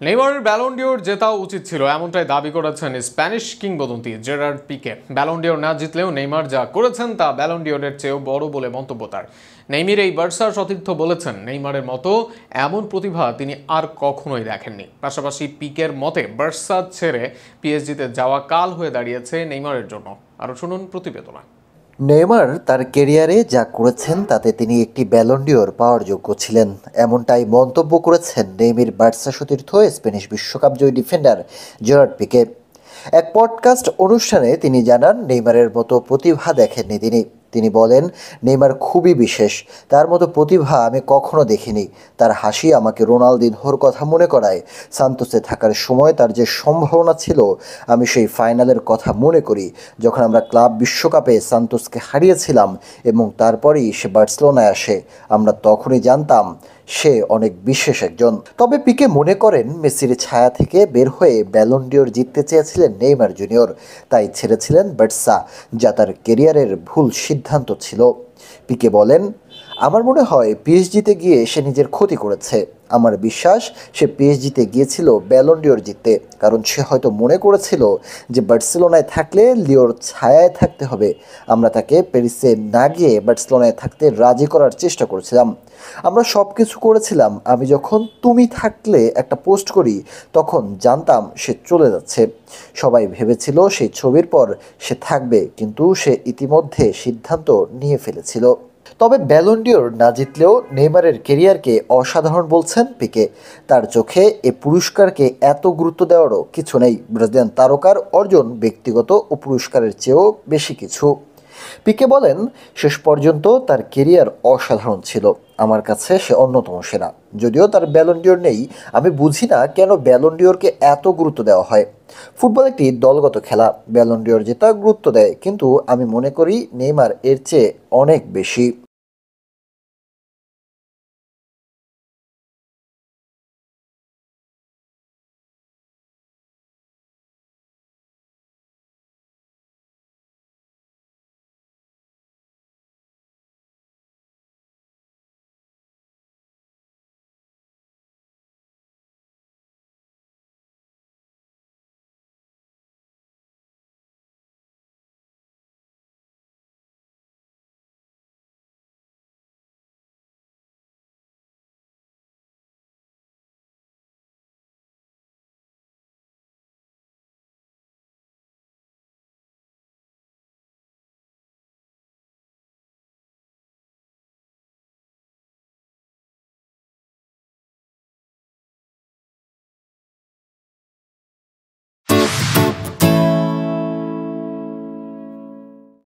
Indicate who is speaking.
Speaker 1: নেইমারের Ballon d'Or জেতা উচিত ছিল, এমনটাই দাবি করেছেন স্প্যানিশ কিংবদন্তি জেরার্ড পিকে। ব্যালন ডিওর না জিতলেও নেইমার যা করেছেন তা ব্যালন ডিওরের চেয়েও বড় বলে মন্তব্য তার। নেইমার এই বার্সার সতীর্থ বলেছেন, নেইমারের মতো এমন প্রতিভা তিনি আর কখনোই দেখেননি। পাশাপাশি পিকের মতে বার্সা ছেড়ে পিএসজিতে যাওয়া কাল হয়ে দাঁড়িয়েছে নেইমারের জন্য। আরও শুনুন প্রতিবেদনা।
Speaker 2: নেইমার তার ক্যারিয়ারে যা করেছেন তাতে তিনি একটি ব্যালন ডিওর পাওয়ার যোগ্য ছিলেন, এমনটাই মন্তব্য করেছেন নেইমার বার্সা সতীর্থ স্প্যানিশ বিশ্বকাপ জয়ী ডিফেন্ডার জেরার্ড পিকে। এক পডকাস্ট অনুষ্ঠানে তিনি জানান, নেইমারের মতো প্রতিভা দেখেননি তিনি বলেন, নেইমার খুবই বিশেষ, তার মতো প্রতিভা আমি কখনো দেখিনি। তার হাসি আমাকে রোনালদিনহোর কথা মনে করায়। সান্তোসে থাকার সময় তার যে সম্ভাবনা ছিল, আমি সেই ফাইনালের কথা মনে করি যখন আমরা ক্লাব বিশ্বকাপে সান্তোসকে হারিয়েছিলাম এবং তারপরেই সে বার্সেলোনায় আসে। আমরা তখনই জানতাম সে অনেক বিশেষ একজন। তবে পিকে মনে করেন, মেসির ছায়া থেকে বের হয়ে ব্যালন ডিওর জিততে চেয়েছিলেন নেইমার জুনিয়র, তাই ছেড়েছিলেন বার্সা, যা তার কেরিয়ারের ভুল সিদ্ধান্ত ছিল। পিকে বলেন, আমার মনে হয় পিএসজিতে গিয়ে সে নিজের ক্ষতি করেছে। আমার বিশ্বাস সে পিএসজিতে গিয়েছিল ব্যালন ডিওর জিততে, কারণ সে হয়তো মনে করেছিল যে বার্সেলোনায় থাকলে লিওর ছায়ায় থাকতে হবে। আমরা তাকে প্যারিসে না গিয়ে বার্সেলোনায় থাকতে রাজি করার চেষ্টা করেছিলাম। আমরা সব কিছু করেছিলাম। আমি যখন তুমি থাকলে একটা পোস্ট করি, তখন জানতাম সে চলে যাচ্ছে। সবাই ভেবেছিল সেই ছবির পর সে থাকবে, কিন্তু সে ইতিমধ্যে সিদ্ধান্ত নিয়ে ফেলেছিল। তবে ব্যালন ডিওর না জিতলেও নেইমারের কেরিয়ারকে অসাধারণ বলছেন পিকে। তার চোখে এ পুরস্কারকে এত গুরুত্ব দেওয়ারও কিছু নেই। ব্রাজিলিয়ান তারকার অর্জন ব্যক্তিগত ও পুরস্কারের চেয়েও বেশি কিছু। পিকে বলেন, শেষ পর্যন্ত তার কেরিয়ার অসাধারণ ছিল। আমার কাছে সে অন্যতম সেরা। যদিও তার ব্যালন ডিওর নেই, আমি বুঝি না কেন ব্যালন ডিওরকে এত গুরুত্ব দেওয়া হয়। ফুটবল একটি দলগত খেলা, ব্যালন ডিওর জেতা গুরুত্ব দেয়, কিন্তু আমি মনে করি নেইমার এর চেয়ে অনেক বেশি।